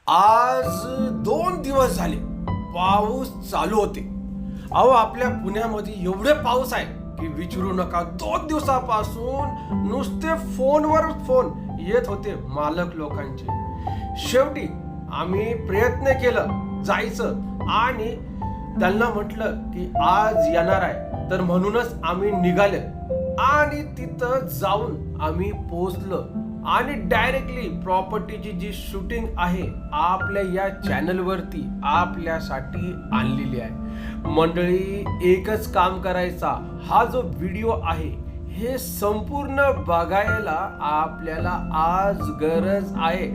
आज 2 दिवस झाले पाऊस चालू होते. अहो आपल्या पुण्यामध्ये एवढे पाऊस आहे की विचारू नका. 2 दिवसापासून नुसते फोनवर फोन येत होते मालक लोकांचे. शेवटी आम्ही प्रयत्न केलं जायचं आणि त्यांना म्हटलं की आज येणार आहे, तर म्हणूनच आम्ही निघाले आणि तिथं जाऊन आम्ही पोहोचलो आणि डायरेक्टली प्रॉपर्टीची जी शूटिंग आहे आपल्या या चॅनलवरती आपल्यासाठी आणलेली आहे. मंडळी, एकच काम करायचा, हा जो व्हिडिओ आहे हे संपूर्ण बघायला आपल्याला आज गरज आहे.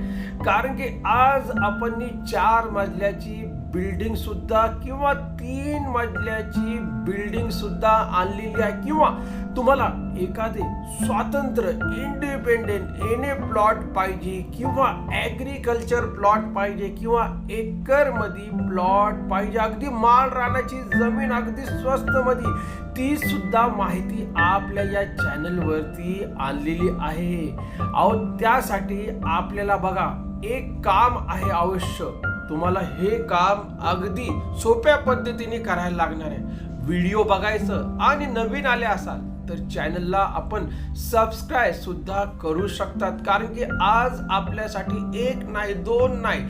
कारण की आज आपण 4 मजल्याची बिल्डिंग सुद्धा किंवा 3 मजल्याची बिल्डिंग सुद्धा आणलेली आहे. किंवा तुम्हाला एखादे स्वातंत्र्य इंडिपेंडेंट एने प्लॉट पाहिजे किंवा ऍग्रिकल्चर प्लॉट पाहिजे किंवा एकर मध्ये प्लॉट पाहिजे, अगदी माळ रानाची जमीन अगदी स्वस्त मध्ये, ती सुद्धा माहिती आपल्या या चॅनल वरती आणलेली आहे. अहो त्यासाठी आपल्याला बघा एक काम आहे अवश्य. तुम्हाला हे काम अगदी सोप्या पद्धतीने करायला लागणार आहे. व्हिडिओ बघायचं आणि नवीन आले असाल तर चॅनलला आपण सबस्क्राईब सुद्धा करू शकतात. कारण की आज आपल्यासाठी 1 नाही 2 नाही,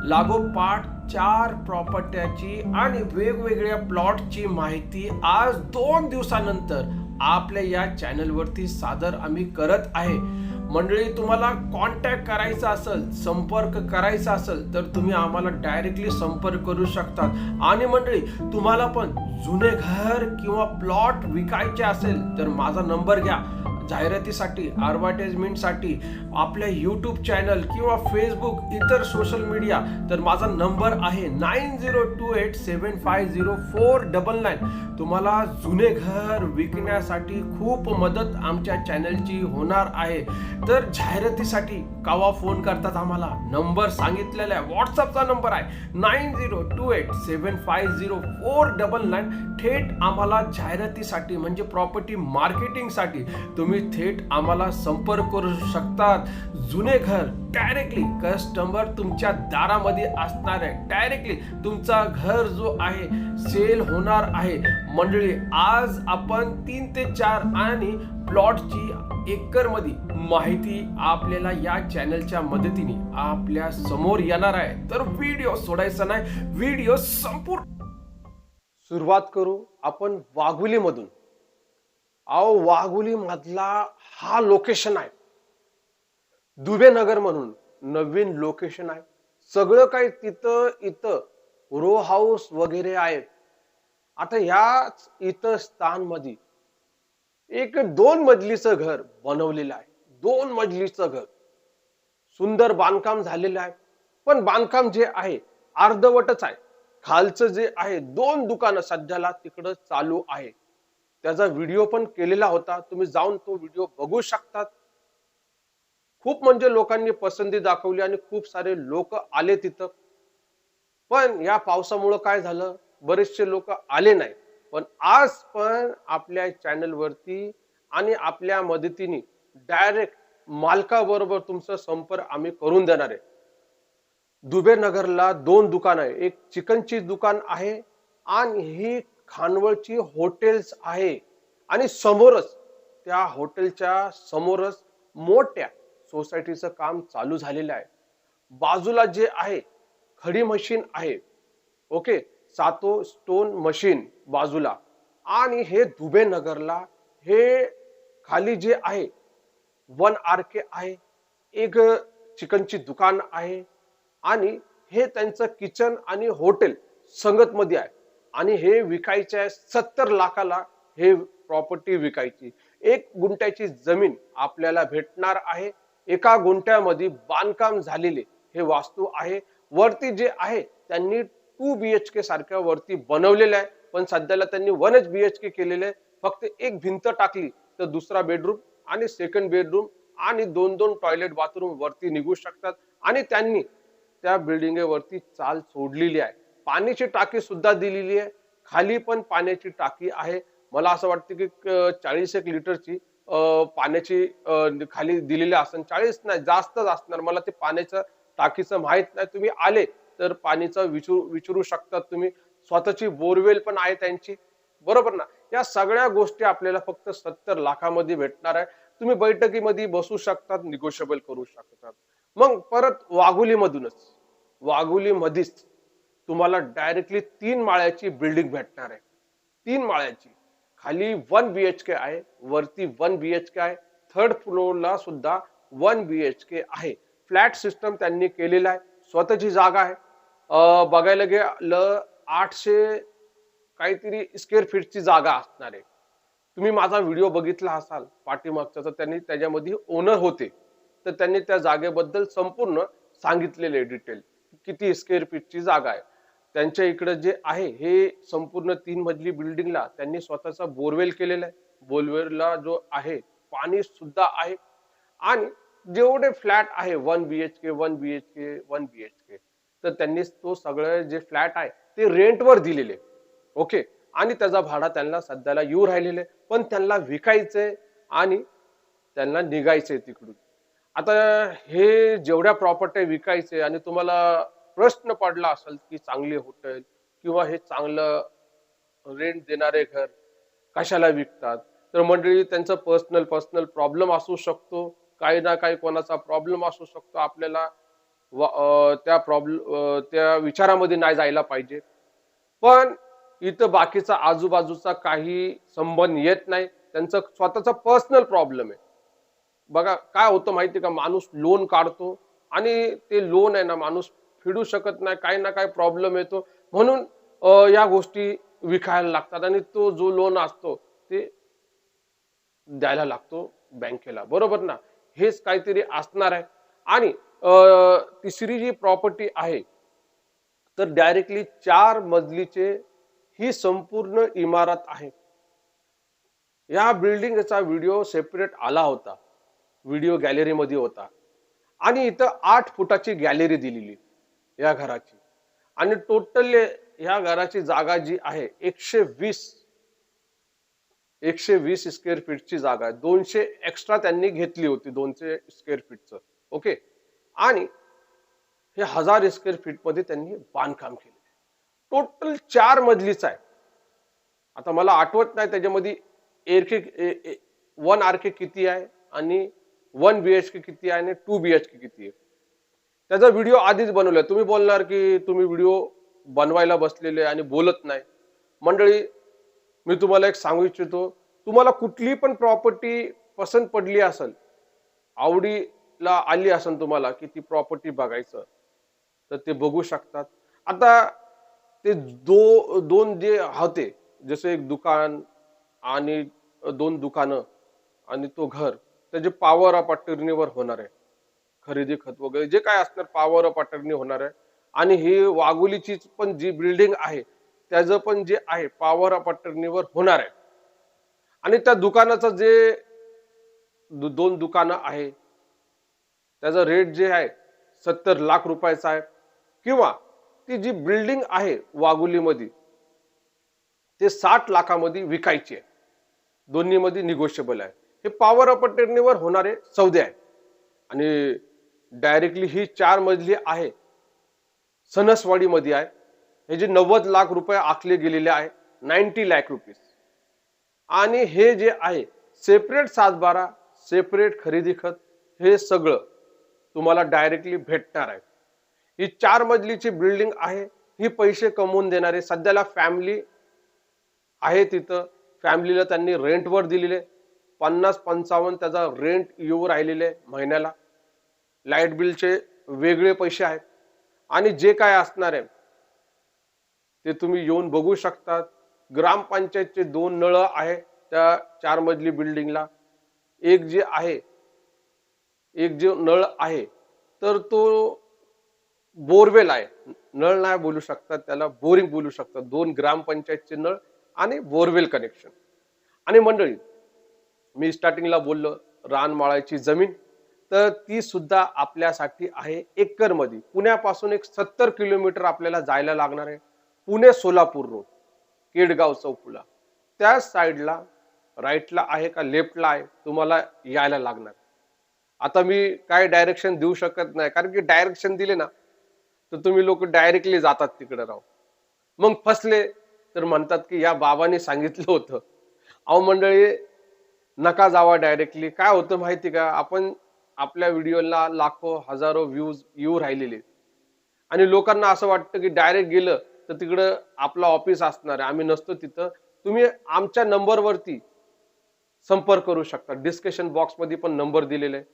लागोपाठ 4 प्रॉपर्टीची आणि वेगवेगळ्या प्लॉटची माहिती आज 2 दिवसानंतर आपल्या या चॅनलवरती सादर आम्ही करत आहे. मंडळी, तुम्हाला कॉन्टॅक्ट करायचा असेल, संपर्क करायचा असेल तर तुम्ही आम्हाला डायरेक्टली संपर्क करू शकतात. आणि मंडळी, तुम्हाला पण जुने घर किंवा प्लॉट विकायचे असेल तर माझा नंबर घ्या. जाहिरातीसाठी, ॲडव्हर्टाइजमेंटसाठी, आपल्या यूट्यूब चॅनल किंवा फेसबुक, इतर सोशल मीडिया, तर माझा नंबर आहे 9028750499. तुम्हाला जुने घर विकण्यासाठी खूप मदत आमच्या चॅनलची होणार आहे. तर जाहिरातीसाठी केव्हा फोन करतात आम्हाला, नंबर सांगितलेला आहे, व्हॉट्सअपचा नंबर आहे 9028750499. थेट आम्हाला जाहिरातीसाठी म्हणजे प्रॉपर्टी मार्केटिंगसाठी तुम्ही थेट आम्हाला संपर्क करू शकतात. जुने घर डायरेक्टली कस्टमर तुमच्या दारामध्ये असणार आहे. डायरेक्टली तुमचा घर जो आहे सेल होणार आहे. मंडळी, आज आपण 3 ते 4 आणि प्लॉटची एकर मध्ये माहिती आपल्याला या चॅनलच्या मदतीने आपल्या समोर येणार आहे. तर व्हिडिओ सोडायचा नाही, व्हिडिओ संपूर्ण सुरुवात करू आपण वाघोली मधून. अहो वाघोली मधला हा लोकेशन आहे, दुबे नगर म्हणून नवीन लोकेशन आहे. सगळं काही इथं रो हाऊस वगैरे आहेत. आता ह्याच इथं स्थान मध्ये एक 2 मजलीचं घर बनवलेलं आहे. 2 मजलीचं घर, सुंदर बांधकाम झालेलं आहे. पण बांधकाम जे आहे अर्धवटच आहे. खालचं जे आहे 2 दुकानं सध्याला तिकडं चालू आहे. त्याचा व्हिडिओ पण केलेला होता, तुम्ही जाऊन तो व्हिडिओ बघू शकतात. खूप म्हणजे लोकांनी पसंती दाखवली आणि खूप सारे लोक आले तिथं. पण या पावसामुळे काय झालं, बरेचसे लोक आले नाही. पण आज पण आपल्या चॅनल वरती आणि आपल्या मदतीने डायरेक्ट मालकाबरोबर तुमचा संपर्क आम्ही करून देणार आहे. दुबे नगरला 2 दुकान आहे. एक चिकनची दुकान आहे आणि ही खानवळची हॉटेल्स आहे. आणि समोरच, त्या हॉटेलच्या समोरच मोठ्या सोसायटीचं काम चालू झालेलं आहे. बाजूला जे आहे खडी मशीन आहे, ओके, सातो स्टोन मशीन बाजूला. आणि हे दुबे नगरला हे खाली जे आहे 1 RK आहे, एक चिकनची दुकान आहे आणि हे त्यांचं किचन आणि हॉटेल संगत मध्ये आहे. आणि हे विकायचे आहे 70 लाखाला. हे प्रॉपर्टी विकायची. 1 गुंठ्याची जमीन आपल्याला भेटणार आहे. 1 गुंठ्यामध्ये बांधकाम झालेले हे वास्तू आहे. वरती जे आहे त्यांनी 2 BHK सारख्या वरती बनवलेलं आहे. पण सध्याला त्यांनी 1 BHK केलेलं आहे. फक्त एक भिंत टाकली तर दुसरा बेडरूम आणि सेकंड बेडरूम आणि 2 टॉयलेट बाथरूम वरती निघू शकतात. आणि त्यांनी त्या बिल्डिंग वरती चाल सोडलेली आहे. पाण्याची टाकी सुद्धा दिलेली आहे. खाली पण पाण्याची टाकी आहे. मला असं वाटतं की 40 लिटरची पाण्याची खाली दिलेली असेल. 40 नाही, जास्तच असणार. मला ते पाण्याचं टाकीचं माहित नाही, तुम्ही आले तर पाणीचं विचारू शकतात तुम्ही. स्वतःची बोरवेल पण आहे त्यांची, बरोबर ना. या सगळ्या गोष्टी आपल्याला फक्त 70 लाखामध्ये भेटणार आहे. तुम्ही बैठकीमध्ये बसू शकतात, निगोशिएबल करू शकतात. मग परत वाघोलीमध्येच तुम्हाला डायरेक्टली 3 माळ्याची बिल्डिंग भेटणार आहे. 3 माळ्याची. खाली 1 BHK आहे, वरती 1 BHK आहे, थर्ड फ्लोअरला सुद्धा 1 BHK आहे. फ्लॅट सिस्टम त्यांनी केलेला आहे, स्वतःची जागा आहे. बघायला गेलं 800 काहीतरी स्क्वेअर फीटची जागा असणार आहे. तुम्ही माझा व्हिडिओ बघितला असाल पाठीमागचा, तर त्यांनी त्याच्यामध्ये ओनर होते, तर त्यांनी त्या जागेबद्दल संपूर्ण सांगितलेले डिटेल, किती स्क्वेअर फीटची जागा आहे. त्यांच्या इकडे जे आहे हे संपूर्ण 3 मजली बिल्डिंगला त्यांनी स्वतःचा बोरवेल केलेला आहे. बोरवेलला जो आहे पाणी सुद्धा आहे. आणि जेवढे फ्लॅट आहे 1 BHK 1 BHK 1 BHK, तर त्यांनी तो सगळे जे फ्लॅट आहे ते रेंटवर दिलेले. ओके. आणि त्याचा भाडा त्यांना सध्याला येऊ राहिलेले, पण त्यांना विकायचंय आणि त्यांना निघायचंय तिकडून. आता हे जेवढ्या प्रॉपर्टी विकायचे आणि तुम्हाला प्रश्न पडला असेल की चांगले हॉटेल किंवा हे चांगलं रेंट देणारे घर कशाला विकतात, तर मंडळी त्यांचा पर्सनल प्रॉब्लेम असू शकतो, काही ना काही कोणाचा प्रॉब्लेम असू शकतो. आपल्याला त्या विचारामध्ये नाही जायला पाहिजे. पण इथं बाकीचा आजूबाजूचा काही संबंध येत नाही, त्यांचा स्वतःचा पर्सनल प्रॉब्लेम आहे. बघा काय होतं माहिती का, माणूस लोन काढतो आणि ते लोन आहे ना माणूस फेडू शकत नाही, काही ना काही प्रॉब्लेम येतो, म्हणून या गोष्टी विकायला लागतात आणि तो जो लोन असतो ते द्यायला लागतो बँकेला, बरोबर ना. हेच काहीतरी असणार आहे. आणि तिसरी जी प्रॉपर्टी आहे तर डायरेक्टली 4 मजलीचे ही संपूर्ण इमारत आहे. या बिल्डिंगचा व्हिडिओ सेपरेट आला होता, व्हिडिओ गॅलरीमध्ये होता. आणि इथं 8 फुटाची गॅलरी दिलेली या घराची. आणि टोटल या घराची जागा जी आहे 120 स्क्वेअर फीटची जागा आहे. 200 एक्स्ट्रा त्यांनी घेतली होती, 200 स्क्वेअर फीटचं. ओके. आणि हे 1000 स्क्वेअर फीट मध्ये त्यांनी बांधकाम केले. टोटल 4 मजलीच आहे. आता मला आठवत नाही त्याच्यामध्ये 1 RK किती आहे आणि 1 BHK किती आहे आणि 2 BHK किती आहे. त्याचा व्हिडिओ आधीच बनवलाय. तुम्ही बोलणार की तुम्ही व्हिडिओ बनवायला बसलेले आणि बोलत नाही. मंडळी मी तुम्हाला एक सांगू इच्छितो, तुम्हाला कुठली पण प्रॉपर्टी पसंत पडली असेल, आवडीला आली असेल तुम्हाला की ती प्रॉपर्टी बघायचं, तर ते बघू शकतात. आता ते दोन जे होते, जसे एक दुकान आणि 2 दुकानं आणि तो घर, त्याचे पॉवर ऑफ अटर्नीवर होणार आहे. खरेदी खत वगैरे जे काय असणार पॉवर ऑफ अटर्नी होणार आहे. आणि ही वाघोलीची पण जी बिल्डिंग आहे त्याचं पण जे आहे पॉवर ऑफ अटर्नीवर होणार आहे. आणि त्या दुकानाचं जे 2 दुकानं आहे त्याचा रेट जे आहे 70 लाख रुपयाचा आहे. किंवा ती जी बिल्डिंग आहे वाघोलीमध्ये ते 60 लाखामध्ये विकायची आहे. दोन्हीमध्ये निगोशिएबल आहे. हे पॉवर ऑफ अटर्नीवर होणारे सौदे आहे. आणि डायरेक्टली ही 4 मजली आहे, सणसवाडीमध्ये आहे. हे जे 90 लाख रुपये आखले गेलेले आहे, 90 लाख रुपीज. आणि हे जे आहे सेपरेट 7/12, सेपरेट खरेदी खत, हे सगळं तुम्हाला डायरेक्टली भेटणार आहे. ही 4 मजलीची बिल्डिंग आहे. ही पैसे कमवून देणारे सध्याला फॅमिली आहे तिथं. फॅमिलीला त्यांनी रेंटवर दिलेले 50-55 त्याचा रेंट येऊ राहिलेले महिन्याला. लाईट बिलचे वेगळे पैसे आहेत. आणि जे काय असणार आहे ते तुम्ही येऊन बघू शकता. ग्रामपंचायतचे 2 नळ आहे त्या 4 मजली बिल्डिंगला. एक जो नळ आहे तर तो बोरवेल आहे. नळ नाही बोलू शकतात त्याला, बोरिंग बोलू शकतात. 2 ग्रामपंचायतचे नळ आणि बोरवेल कनेक्शन. आणि मंडळी मी स्टार्टिंगला बोललो रानमाळ्याची जमीन, तर ती सुद्धा आपल्यासाठी आहे एकरमध्ये. पुण्यापासून एक 70 किलोमीटर आपल्याला जायला लागणार आहे. पुणे सोलापूर रोड, केडगाव चौफुला त्या साइडला राईटला आहे का लेफ्टला आहे तुम्हाला यायला लागणार. आता मी काय डायरेक्शन देऊ शकत नाही, कारण की डायरेक्शन दिले ना तर तुम्ही लोक डायरेक्टली जातात तिकडे राव. मग फसले तर म्हणतात की या बाबांनी सांगितलं होतं. अहो मंडळी, नका जावा डायरेक्टली. काय होतं माहिती का, आपण आपल्या व्हिडिओला लाखो हजारो व्ह्यूज येऊ राहिलेले आणि लोकांना असं वाटतं की डायरेक्ट गेलं तर तिकडं आपलं ऑफिस असणार आहे, आम्ही नसतो तिथं. तुम्ही आमच्या नंबरवरती संपर्क करू शकता. डिस्कशन बॉक्स मध्ये पण नंबर दिलेला आहे.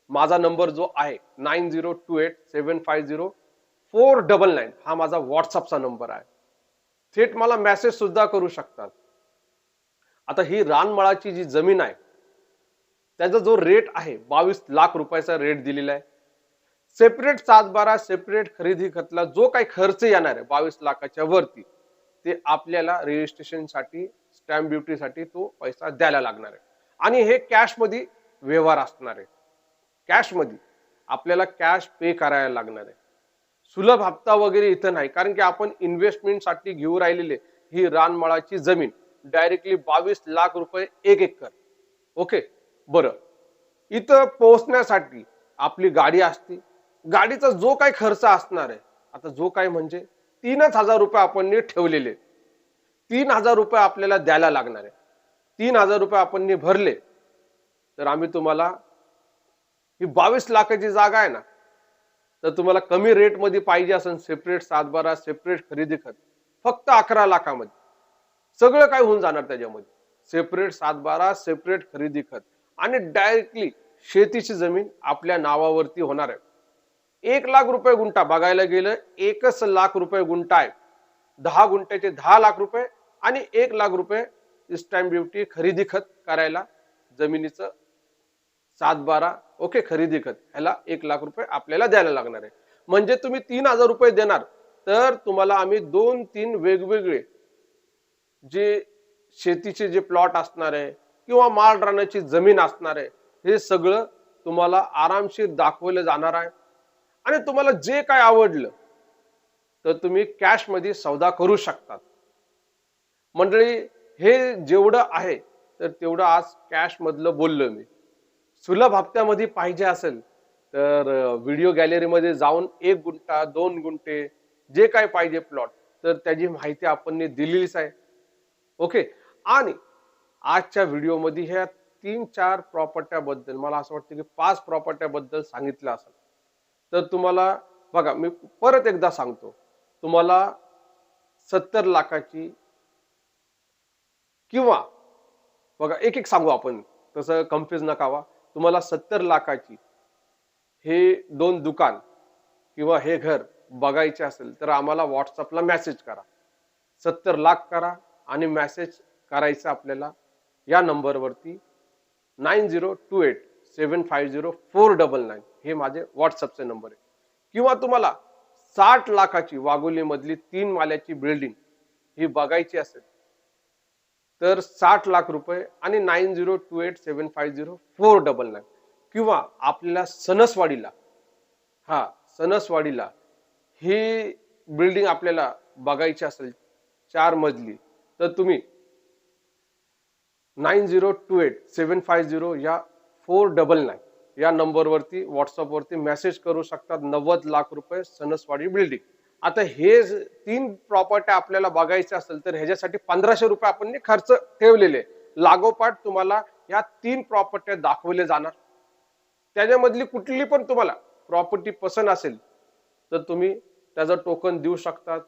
माझा नंबर जो आहे 9028750499 हा माझा व्हॉट्सअपचा नंबर आहे. थेट मला मेसेज सुद्धा करू शकतात. आता ही रानमळाची जी जमीन आहे त्याचा जो रेट आहे 22 लाख रुपयाचा रेट दिलेला आहे. सेपरेट 7/12 सेपरेट खरेदी खतला जो काही खर्च येणार आहे 22 लाखाच्या वरती, ते आपल्याला रजिस्ट्रेशनसाठी स्टॅम्प ड्युटीसाठी तो पैसा द्यायला लागणार आहे. आणि हे कॅश मध्ये व्यवहार असणार आहे. कॅश मध्ये आपल्याला कॅश पे करायला लागणार आहे. सुलभ हप्ता वगैरे इथं नाही, कारण की आपण इन्व्हेस्टमेंटसाठी घेऊ राहिलेले ही रानमळाची जमीन डायरेक्टली 22 लाख रुपये 1 एकर. ओके, बरं. इथं पोहोचण्यासाठी आपली गाडी असते. गाडीचा जो काही खर्च असणार आहे, आता जो काही म्हणजे 3,000 रुपये आपण ठेवलेले, 3,000 रुपये आपल्याला द्यायला लागणार आहे. 3,000 रुपये आपण भरले तर आम्ही तुम्हाला ही 22 लाखाची जागा आहे ना, तर तुम्हाला कमी रेट मध्ये पाहिजे असेल, सेपरेट 7/12 सेपरेट खरेदी खत फक्त 11 लाखामध्ये सगळं काय होऊन जाणार त्याच्यामध्ये. सेपरेट 7/12 सेपरेट खरेदी खत आणि डायरेक्टली शेतीची जमीन आपल्या नावावरती होणार आहे. 1 लाख रुपये गुंठा बघायला गेलं, 1 लाख रुपये गुंठा आहे. 10 गुंठ्याचे 10 लाख रुपये आणि 1 लाख रुपये स्टॅम्प ड्युटी खरेदी खत करायला जमिनीचं 7/12 ओके खरेदी खत ह्याला 1 लाख रुपये आपल्याला द्यायला लागणार आहे. म्हणजे तुम्ही 3,000 रुपये देणार तर तुम्हाला आम्ही 2-3 वेगवेगळे जे शेतीचे जे प्लॉट असणार आहे किंवा माळ रानाची जमीन असणार आहे, हे सगळं तुम्हाला आरामशीर दाखवलं जाणार आहे. आणि तुम्हाला जे काय आवडलं तर तुम्ही कॅश मध्ये सौदा करू शकतात. मंडळी, हे जेवढं आहे तर तेवढं आज कॅश मधलं बोललो मी. सुलभ हप्त्यामध्ये पाहिजे असेल तर व्हिडिओ गॅलरीमध्ये जाऊन 1 गुंठा 2 गुंठे जे काय पाहिजे प्लॉट तर त्याची माहिती आपण दिलेलीच आहे. ओके, आणि आजच्या व्हिडिओमध्ये ह्या 3-4 प्रॉपर्ट्याबद्दल मला असं वाटतं की 5 प्रॉपर्ट्याबद्दल सांगितलं असेल. तर तुम्हाला बघा, मी परत एकदा सांगतो, तुम्हाला 70 लाखाची किंवा बघा एक एक सांगू आपण, तसं कन्फ्युज नका व्हा. तुम्हाला 70 लाखाची हे 2 दुकान किंवा हे घर बघायचे असेल तर आम्हाला व्हॉट्सअपला मेसेज करा. 70 लाख करा आणि मेसेज करायचं आपल्याला या नंबरवरती 9028750499 हे माझे व्हॉट्सअपचे नंबर आहे. किंवा तुम्हाला 60 लाखाची वाघोली मधली 3 माल्याची बिल्डिंग ही बघायची असेल तर 60 लाख रुपये आणि 9028750499. किंवा आपल्याला सणसवाडीला ही बिल्डिंग आपल्याला बघायची असेल 4 मजली तर तुम्ही 9028750499 या 499 या नंबरवरती व्हॉट्सअपवरती मेसेज करू शकतात. 90 लाख रुपये सणसवाडी बिल्डिंग. आता हे 3 प्रॉपर्ट्या आपल्याला बघायच्या असेल तर ह्याच्यासाठी 1500 रुपये आपण खर्च ठेवलेले. लागोपाठ तुम्हाला या 3 प्रॉपर्ट्या दाखवले जाणार. त्याच्यामधली कुठली पण तुम्हाला प्रॉपर्टी पसंत असेल तर तुम्ही त्याचं टोकन देऊ शकतात.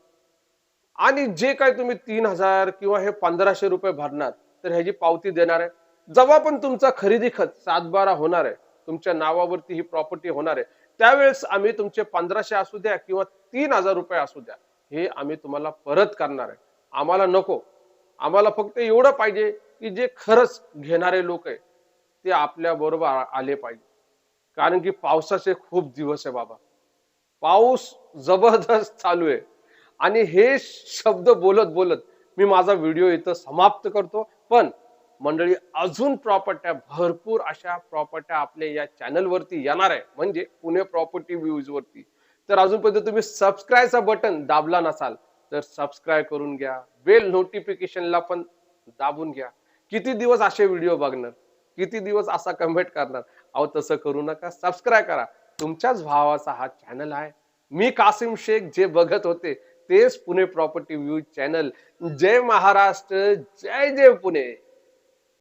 आणि जे काय तुम्ही 3,000 किंवा हे 1500 रुपये भरणार तर ह्याची पावती देणार आहे. जेव्हा पण तुमचा खरेदी खत 7/12 होणार आहे, तुमच्या नावावरती ही प्रॉपर्टी होणार आहे, त्यावेळेस आम्ही तुमचे 1500 असू द्या किंवा 3,000 रुपये असू द्या, हे आम्ही तुम्हाला परत करणार आहे. आम्हाला नको, आम्हाला फक्त एवढं पाहिजे की जे खरंच घेणारे लोक आहे ते आपल्या बरोबर आले पाहिजे. कारण की पावसाचे खूप दिवस आहे बाबा, पाऊस जबरदस्त चालू आहे. आणि हे शब्द बोलत बोलत मी माझा व्हिडिओ इथं समाप्त करतो. पण मंडळी, अजून प्रॉपर्ट्या, भरपूर अशा प्रॉपर्ट्या आपल्या या चॅनल वरती येणार आहे, म्हणजे पुणे प्रॉपर्टी व्ह्यूज वरती. तर अजूनपर्यंत तुम्ही सबस्क्राईबचा बटन दाबला नसाल तर सबस्क्राईब करून घ्या. बेल नोटिफिकेशनला पण दाबून घ्या. किती दिवस असे व्हिडिओ बघणार, किती दिवस असा कमेंट करणार. अहो तसं करू नका, सबस्क्राईब करा. तुमच्याच भावाचा हा चॅनल आहे. मी कासिम शेख, जे बघत होते तेच पुणे प्रॉपर्टी व्ह्यू चॅनल. जय महाराष्ट्र, जय जय पुणे.